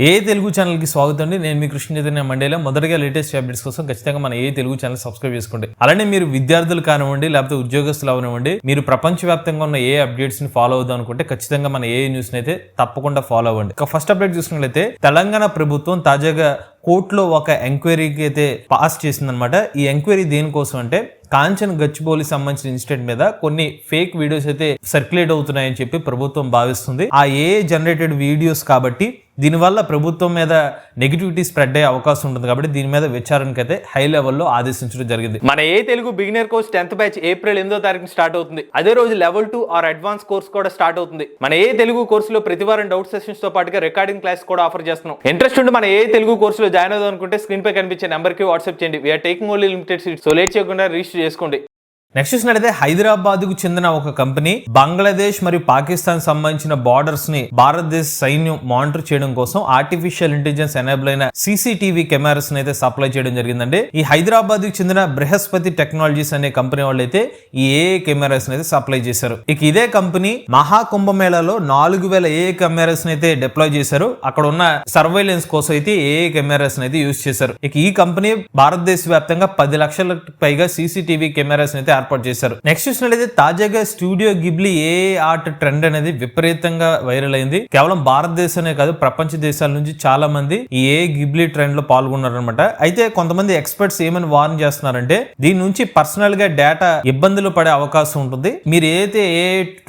ఏ తెలుగు ఛానల్కి స్వాగతం అండి. నేను మీ కృష్ణ చైతన్య మండేలో మొదటగా లేటెస్ట్ అప్డేట్స్ కోసం ఖచ్చితంగా మన ఏ తెలుగు ఛానల్ సబ్స్క్రైబ్ చేసుకోండి. అలానే మీరు విద్యార్థులు కానివ్వండి, లేకపోతే ఉద్యోగస్తులు అవనివ్వండి, మీరు ప్రపంచవ్యాప్తంగా ఉన్న ఏ అప్డేట్స్ ని ఫాలో అవుదాం అనుకుంటే ఖచ్చితంగా మన ఏ న్యూస్ అయితే తప్పకుండా ఫాలో అవ్వండి. ఫస్ట్ అప్డేట్ చూసుకున్నట్లయితే తెలంగాణ ప్రభుత్వం తాజాగా కోర్టులో ఒక ఎంక్వైరీకి అయితే పాస్ చేసిందనమాట. ఈ ఎంక్వైరీ దేనికోసం అంటే కాంచన్ గచ్చిబౌలి సంబంధించిన ఇన్సిడెంట్ మీద కొన్ని ఫేక్ వీడియోస్ అయితే సర్క్యులేట్ అవుతున్నాయని చెప్పి ప్రభుత్వం భావిస్తుంది. ఆ జనరేటెడ్ వీడియోస్ కాబట్టి దీనివల్ల ప్రభుత్వం మీద నెగిటివిటీ స్ప్రెడ్ అయ్యే అవకాశం ఉంటుంది కాబట్టి దీని మీద విచారణకు అయితే హై లెవెల్లో ఆదేశించడం జరిగింది. మన Telugu beginner course 10th batch April 8వ తారీఖున స్టార్ట్ అవుతుంది. అదే రోజు లెవెల్ 2 ఆర్ అడ్వాన్స్ కోర్స్ కూడా స్టార్ట్ అవుతుంది. మన తెలుగు కోర్సులో ప్రతి వారం డౌట్ సెషన్స్ తో పాటుగా రికార్డింగ్ క్లాస్ కూడా ఆఫర్ చేస్తున్నాం. ఇంట్రెస్ట్ ఉంటే మన తెలుగు కోర్సులో జాయిన్ అవుదాం అనుకుంటే స్క్రీన్ పై కనిపించే నెంబర్ కి వాట్సాప్ చేయండి. We are taking only limited seats. So late చేయకుండా రిజిస్టర్ చేసుకోండి. నెక్స్ట్ చూసినట్లయితే హైదరాబాద్ కు చెందిన ఒక కంపెనీ బంగ్లాదేశ్ మరియు పాకిస్తాన్ సంబంధించిన బార్డర్స్ ని భారతదేశ సైన్యం మానిటర్ చేయడం కోసం ఆర్టిఫిషియల్ ఇంటెలిజెన్స్ ఎనేబుల్ అయిన CCTV కెమెరాస్ అయితే సప్లై చేయడం జరిగిందండి. ఈ హైదరాబాద్ కు చెందిన బృహస్పతి టెక్నాలజీస్ అనే కంపెనీ వాళ్ళు అయితే ఈ కెమెరాస్ అయితే సప్లై చేశారు. ఇక ఇదే కంపెనీ మహాకుంభమేళాలో 4000 కెమెరాస్ అయితే డిప్లాయ్ చేశారు. అక్కడ ఉన్న సర్వైలెన్స్ కోసం అయితే కెమెరాస్ అయితే యూజ్ చేశారు. ఇక ఈ కంపెనీ భారతదేశ వ్యాప్తంగా 10 లక్షలకు పైగా CCTV కెమెరాస్ అయితే ఏర్పాటు చేశారు. నెక్స్ట్ చూసినట్లయితే తాజాగా స్టూడియో గిబ్లీ ఆర్ట్ ట్రెండ్ అనేది విపరీతంగా వైరల్ అయింది. కేవలం భారతదేశమే కాదు, ప్రపంచ దేశాల నుంచి చాలా మంది ఈ గిబ్లీ ట్రెండ్ లో పాల్గొన్నారనమాట. అయితే కొంతమంది ఎక్స్పర్ట్స్ ఏమని వార్న్ చేస్తున్నారంటే దీని నుంచి పర్సనల్ గా డేటా ఇబ్బందులు పడే అవకాశం ఉంటుంది. మీరు ఏదైతే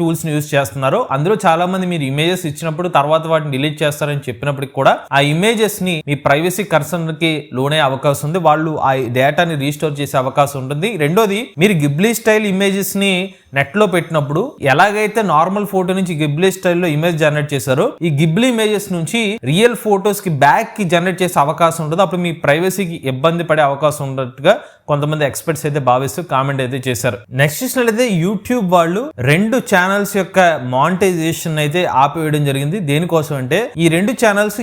టూల్స్ ని యూజ్ చేస్తున్నారో అందులో చాలా మంది మీరు ఇమేజెస్ ఇచ్చినప్పుడు తర్వాత వాటిని డిలీట్ చేస్తారని చెప్పినప్పటికీ కూడా ఆ ఇమేజెస్ ని మీ ప్రైవసీ కన్సర్న్ కి లోనే అవకాశం ఉంది. వాళ్ళు ఆ డేటాని రీస్టోర్ చేసే అవకాశం ఉంటుంది. రెండోది, మీరు గిబ్లీ స్టైల్ ఇమేజెస్ ని నెట్ లో పెట్టినప్పుడు ఎలాగైతే నార్మల్ ఫోటో నుంచి గిబ్లీ స్టైల్లో ఇమేజ్ జనరేట్ చేశారో ఈ గిబ్లీ ఇమేజెస్ నుంచి రియల్ ఫోటోస్ కి బ్యాక్ కి జనరేట్ చేసే అవకాశం ఉంటుంది. అప్పుడు మీ ప్రైవసీకి ఇబ్బంది పడే అవకాశం ఉన్నట్టుగా కొంతమంది ఎక్స్పర్ట్స్ అయితే భావిస్తూ కామెంట్ అయితే చేశారు. నెక్స్ట్ చూసినట్లయితే యూట్యూబ్ వాళ్ళు 2 ఛానల్స్ యొక్క మానిటైజేషన్ అయితే ఆపివేయడం జరిగింది. దేనికోసం అంటే ఈ 2 ఛానల్స్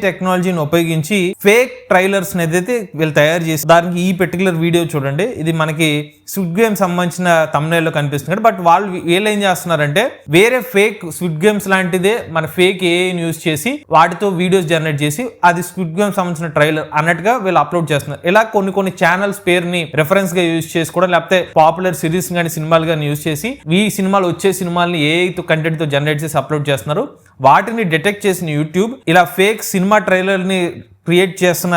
టెక్నాలజీని ఉపయోగించి ఫేక్ ట్రైలర్స్ అయితే వీళ్ళు తయారు చేసి దానికి ఈ పర్టికులర్ వీడియో చూడండి. ఇది మనకి స్క్విడ్ గేమ్ సంబంధించిన thumbnail లో కనిపిస్తుంది. బట్ వాళ్ళు వీళ్ళు ఏం చేస్తున్నారంటే వేరే ఫేక్ స్క్విడ్ గేమ్స్ లాంటిదే మన ఫేక్ యూజ్ చేసి వాటితో వీడియోస్ జనరేట్ చేసి అది స్క్విడ్ గేమ్ సంబంధించిన ట్రైలర్ అన్నట్టుగా వీళ్ళు అప్లోడ్ చేస్తున్నారు. ఇలా కొన్ని ఛానల్స్ పేరుని రెఫరెన్స్ గా యూజ్ చేసుకోవడం, లేకపోతే పాపులర్ సిరీస్ కానీ సినిమాలు కానీ యూజ్ చేసి ఈ సినిమాలు వచ్చే సినిమాలని కంటెంట్ తో జనరేట్ చేసి అప్లోడ్ చేస్తున్నారు. వాటిని డిటెక్ట్ చేసిన యూట్యూబ్ ఇలా ఫేక్ సినిమా ట్రైలర్ ని క్రియేట్ చేస్తున్న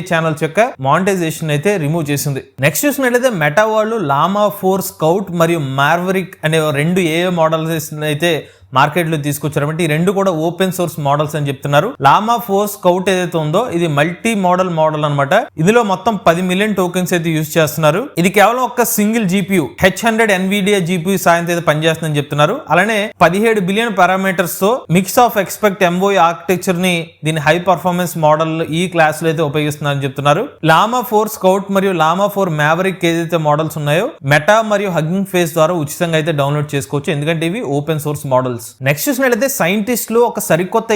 ఛానల్స్ యొక్క మానిటైజేషన్ అయితే రిమూవ్ చేసింది. నెక్స్ట్ చూసినట్లయితే మెటా వాళ్ళు లామా 4 స్కౌట్ మరియు మార్వరిక్ అనే 2 మోడల్స్ అయితే మార్కెట్ లో తీసుకొచ్చారు. ఈ 2 కూడా ఓపెన్ సోర్స్ మోడల్స్ అని చెప్తున్నారు. లామా 4 స్కౌట్ ఏదైతే ఉందో ఇది మల్టీ మోడల్ అనమాట. ఇందులో మొత్తం 10 మిలియన్ టోకెన్స్ అయితే యూజ్ చేస్తున్నారు. ఇది కేవలం ఒక single GPU H100 NVIDIA GPU సాయంతో అయితే పనిచేస్తుందని చెప్తున్నారు. అలానే 17 బిలియన్ పారామీటర్స్ తో mix of expect MOE architecture ని దీని హై పర్ఫార్మెన్స్ మోడల్ ఈ క్లాస్ లో అయితే ఉపయోగిస్తున్నారని చెప్తున్నారు. లామా 4 స్కౌట్ మరియు లామా 4 మ్యావరిక్ ఏదైతే మోడల్స్ ఉన్నాయో మెటా మరియు హగ్గింగ్ ఫేస్ ద్వారా ఉచితంగా అయితే డౌన్లోడ్ చేసుకోవచ్చు, ఎందుకంటే ఇవి ఓపెన్ సోర్స్ మోడల్స్. నెక్స్ట్ చూసినట్లయితే సైంటిస్టులు ఒక సరికొత్త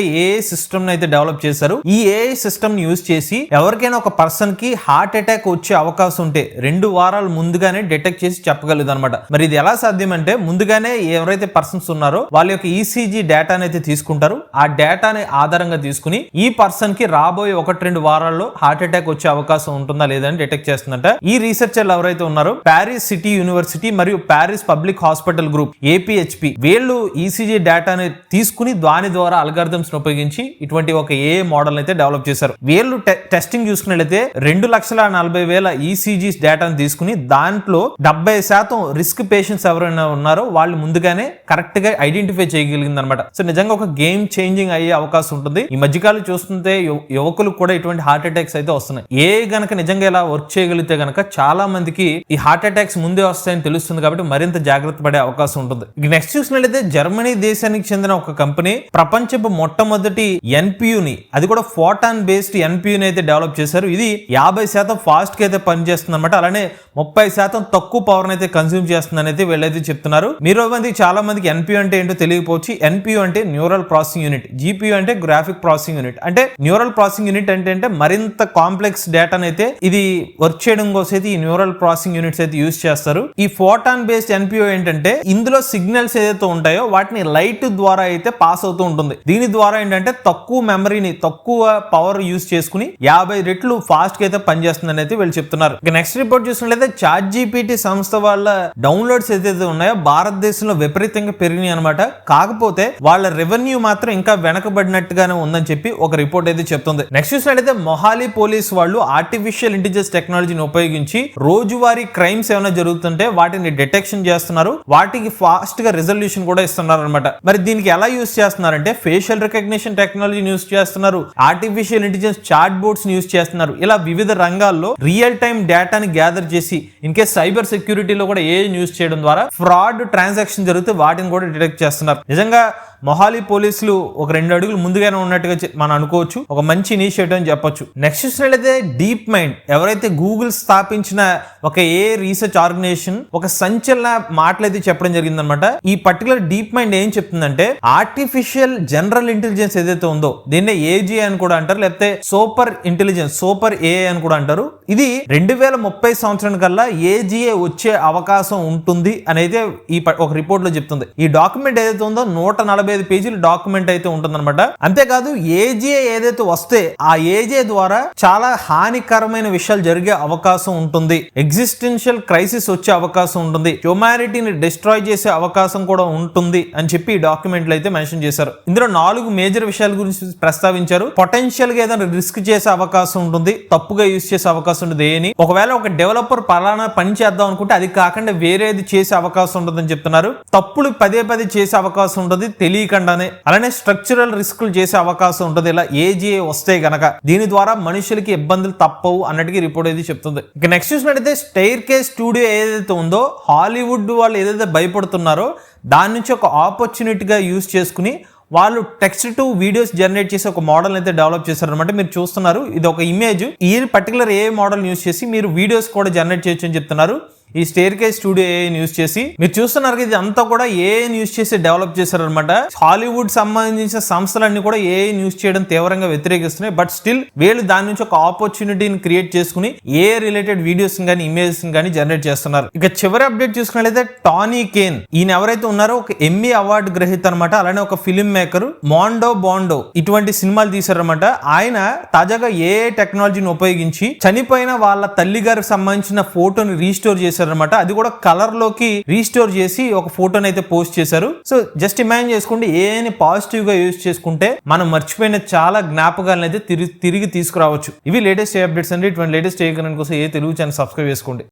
సిస్టమ్ అయితే డెవలప్ చేశారు. ఈ సిస్టమ్ యూజ్ చేసి ఎవరికైనా ఒక పర్సన్ కి హార్ట్ అటాక్ వచ్చే అవకాశం ఉంటే 2 వారాల ముందుగానే డిటెక్ట్ చేసి చెప్పగలదు అనమాట. మరి ఇది ఎలా సాధ్యం అంటే ముందుగానే ఎవరైతే పర్సన్స్ ఉన్నారో వాళ్ళ యొక్క ECG డేటాని అయితే తీసుకుంటారు. ఆ డేటాని ఆధారంగా తీసుకుని ఈ పర్సన్ కి రాబోయే 1-2 వారాల్లో హార్ట్ అటాక్ వచ్చే అవకాశం ఉంటుందా లేదా అని డిటెక్ట్ చేస్తుందంట. ఈ రీసెర్చర్లు ఎవరైతే ఉన్నారో ప్యారిస్ సిటీ యూనివర్సిటీ మరియు Paris public hospital group APHP వీళ్ళు ECG డేటాని తీసుకుని దాని ద్వారా అల్గారిథమ్స్ ఉపయోగించి ఇటువంటి ఒక మోడల్ అయితే డెవలప్ చేశారు. వీళ్ళు టెస్టింగ్ చూసుకున్నట్లయితే 2,40,000 ECG డేటాను తీసుకుని దాంట్లో 70% రిస్క్ పేషెంట్స్ ఎవరైనా ఉన్నారో వాళ్ళు ముందుగానే కరెక్ట్ గా ఐడెంటిఫై చేయగలిగింది అనమాట. సో నిజంగా ఒక గేమ్ చేంజింగ్ అయ్యే అవకాశం ఉంటుంది. ఈ మధ్యకాలం చూస్తుంటే యువకులు కూడా ఇటువంటి హార్ట్ అటాక్స్ అయితే వస్తున్నాయి. గనక నిజంగా ఇలా వర్క్ చేయగలిగితే గనక చాలా మందికి ఈ హార్ట్ అటాక్స్ ముందే వస్తాయని తెలుస్తుంది కాబట్టి మరింత జాగ్రత్త పడే అవకాశం ఉంటుంది. నెక్స్ట్ చూసినట్లయితే జర్మనీ దేశానికి చెందిన ఒక కంపెనీ ప్రపంచపు మొట్టమొదటి NPU అది కూడా ఫోటాన్ బేస్డ్ NPU అయితే డెవలప్ చేశారు. ఇది 50% ఫాస్ట్ గా అయితే పనిచేస్తుంది అనమాట. అలానే 30% తక్కువ పవర్ అయితే కన్స్యూమ్ చేస్తుందని అయితే వీళ్ళైతే చెప్తున్నారు. మీరు మందికి చాలా మందికి ఎన్పియు అంటే ఏంటో తెలియకపోవచ్చు. ఎన్పియు అంటే న్యూరల్ ప్రాసెసింగ్ యూనిట్, జీపీయూ అంటే గ్రాఫిక్ ప్రాసెసింగ్ యూనిట్. అంటే న్యూరల్ ప్రాసెసింగ్ యూనిట్ అంటే మరింత కాంప్లెక్స్ డేటాను అయితే ఇది వర్క్ చేయడం కోసం అయితే ఈ న్యూరల్ ప్రాసెసింగ్ యూనిట్స్ అయితే యూజ్ చేస్తారు. ఈ ఫోటాన్ బేస్డ్ ఎన్పియు ఏంటంటే ఇందులో సిగ్నల్స్ ఏదైతే ఉంటాయో వాటిని లైట్ ద్వారా అయితే పాస్ అవుతూ ఉంటుంది. దీని ద్వారా ఏంటంటే తక్కువ మెమరీని, తక్కువ పవర్ యూజ్ చేసుకుని 50 రెట్లు ఫాస్ట్ గా అయితే పనిచేస్తుందని అయితే వీళ్ళు చెప్తున్నారు. ఇక నెక్స్ట్ రిపోర్ట్ చూసినట్లయితే ChatGPT సంస్థ వాళ్ళ డౌన్లోడ్స్ ఏదైతే ఉన్నాయో భారతదేశంలో విపరీతంగా పెరిగినాయి అనమాట. కాకపోతే వాళ్ళ రెవెన్యూ మాత్రం ఇంకా వెనకబడినట్టుగానే ఉందని చెప్పి ఒక రిపోర్ట్ అయితే చెప్తుంది. నెక్స్ట్ చూసినట్లయితే మొహాలీ పోలీస్ వాళ్ళు ఆర్టిఫిషియల్ ఇంటెలిజెన్స్ టెక్నాలజీని ఉపయోగించి రోజువారీ క్రైమ్స్ ఏమైనా జరుగుతుంటే వాటిని డిటెక్షన్ చేస్తున్నారు. వాటికి ఫాస్ట్ గా రిజల్యూషన్ కూడా ఇస్తున్నారు అనమాట. మరి దీనికి ఎలా యూస్ చేస్తున్నారంటే ఫేషియల్ రికగ్నిషన్ టెక్నాలజీని యూస్ చేస్తున్నారు, ఆర్టిఫిషియల్ ఇంటెలిజెన్స్ చాట్ బోర్డ్స్ ని యూస్ చేస్తున్నారు. ఇలా వివిధ రంగాల్లో రియల్ టైం డేటాని గ్యాదర్ చేసి ఇన్ కేస్ సైబర్ సెక్యూరిటీలో కూడా యూస్ చేయడం ద్వారా ఫ్రాడ్ ట్రాన్సాక్షన్ జరిగితే వాటిని కూడా డిటెక్ట్ చేస్తున్నారు. నిజంగా మొహాలీ పోలీసులు ఒక 2 అడుగులు ముందుగానే ఉన్నట్టుగా మనం అనుకోవచ్చు. ఒక మంచి ఇనిషియేటివ్ అని చెప్పొచ్చు. నెక్స్ట్ చూసినట్లయితే డీప్ మైండ్, ఎవరైతే గూగుల్ స్థాపించిన ఒక రీసెర్చ్ ఆర్గనైజేషన్ ఒక సంచలన మాటలైతే చెప్పడం జరిగిందనమాట. ఈ పర్టికులర్ డీప్ మైండ్ ఏం చెప్తుందంటే ఆర్టిఫిషియల్ జనరల్ ఇంటెలిజెన్స్ ఏదైతే ఉందో దీన్నే ఏజీఐ అని కూడా అంటారు, లేకపోతే సూపర్ ఇంటెలిజెన్స్, సూపర్ ఏఐ అని కూడా అంటారు. ఇది 2030 సంవత్సరం కల్లా ఏజీఐ వచ్చే అవకాశం ఉంటుంది అని అయితే ఈ ఒక రిపోర్ట్ లో చెప్తుంది. ఈ డాక్యుమెంట్ ఏదైతే ఉందో 145 పేజీల డాక్యుమెంట్ అయితే ఉంటుందన్నమాట. అంతేకాదు ఏజీఐ ఏదైతే వస్తే ఆ ఏజీఐ ద్వారా చాలా హానికరమైన విషయాలు జరిగే అవకాశం ఉంటుంది, ఎగ్జిస్టెన్షియల్ క్రైసిస్ వచ్చే అవకాశం ఉంటుంది, హ్యూమానిటీని డిస్ట్రాయ్ చేసే అవకాశం కూడా ఉంటుంది అని చెప్పి ఈ డాక్యుమెంట్లు అయితే మెన్షన్ చేశారు. ఇందులో 4 మేజర్ విషయాల గురించి ప్రస్తావించారు. పొటెన్షియల్ గా ఏదైనా రిస్క్ చేసే అవకాశం ఉంటుంది, తప్పుగా యూజ్ చేసే అవకాశం ఉంటుంది. ఒకవేళ ఒక డెవలపర్ పలానా పని చేద్దాం అనుకుంటే అది కాకుండా వేరేది చేసే అవకాశం ఉంటుందని చెప్తున్నారు. తప్పులు పదే చేసే అవకాశం ఉంటుంది తెలియకుండానే. అలానే స్ట్రక్చరల్ రిస్కులు చేసే అవకాశం ఉంటుంది ఇలా ఏజీఐ వస్తే గనక. దీని ద్వారా మనుషులకి ఇబ్బందులు తప్పవు అన్నట్టుగా రిపోర్ట్ అయితే చెప్తుంది. ఇక నెక్స్ట్ చూసినట్టయితే స్టైర్ కేస్ స్టూడియో ఏదైతే ఉందో హాలీవుడ్ వాళ్ళు ఏదైతే భయపడుతున్నారో దాని నుంచి ఒక ఆపర్చునిటీగా యూజ్ చేసుకుని వాళ్ళు టెక్స్ట్ టు వీడియోస్ జనరేట్ చేసి ఒక మోడల్ అయితే డెవలప్ చేశారనమాట. మీరు చూస్తున్నారు ఇది ఒక ఇమేజ్. ఈ పర్టికులర్ ఏ మోడల్ యూజ్ చేసి మీరు వీడియోస్ కూడా జనరేట్ చేయొచ్చు అని చెప్తున్నారు. ఈ స్టైర్ కేస్ స్టూడియో ఏఐని యూజ్ చేసి మీరు చూస్తున్నారు ఇది అంతా కూడా ఏఐని యూజ్ చేసి డెవలప్ చేశారనమాట. హాలీవుడ్ సంబంధించిన సంస్థలన్నీ కూడా ఏఐని యూజ్ చేయడం తీవ్రంగా వ్యతిరేకిస్తున్నాయి. బట్ స్టిల్ వీళ్ళు దాని నుంచి ఒక ఆపర్చునిటీని క్రియేట్ చేసుకుని ఏ రిలేటెడ్ వీడియోస్ గానీ ఇమేజెస్ గానీ జనరేట్ చేస్తున్నారు. ఇక చివరి అప్డేట్ చూసుకున్నట్లయితే టానీ కేన్, ఈయన ఎవరైతే ఉన్నారో ఒక ఎమ్మీ అవార్డు గ్రహీత అనమాట. అలానే ఒక ఫిల్మ్ మేకర్, మాండో బాండో ఇటువంటి సినిమాలు తీశారనమాట. ఆయన తాజాగా ఏఐ టెక్నాలజీని ఉపయోగించి చనిపోయిన వాళ్ళ తల్లి గారికి సంబంధించిన ఫోటోని రీస్టోర్ చేశారనమాట. అది కూడా కలర్ లోకి రీస్టోర్ చేసి ఒక ఫోటోని అయితే పోస్ట్ చేశారు. సో జస్ట్ ఇమాజిన్ చేసుకోండి, ఏఐని పాజిటివ్ గా యూజ్ చేసుకుంటే మనం మర్చిపోయిన చాలా జ్ఞాపకాలను అయితే తిరిగి తీసుకురావచ్చు. ఇవి లేటెస్ట్ అప్డేట్స్ అండి. ఇటువంటి లేటెస్ట్ ఏ కోసం ఏ తెలుగు ఛానల్ సబ్స్క్రైబ్ చేసుకోండి.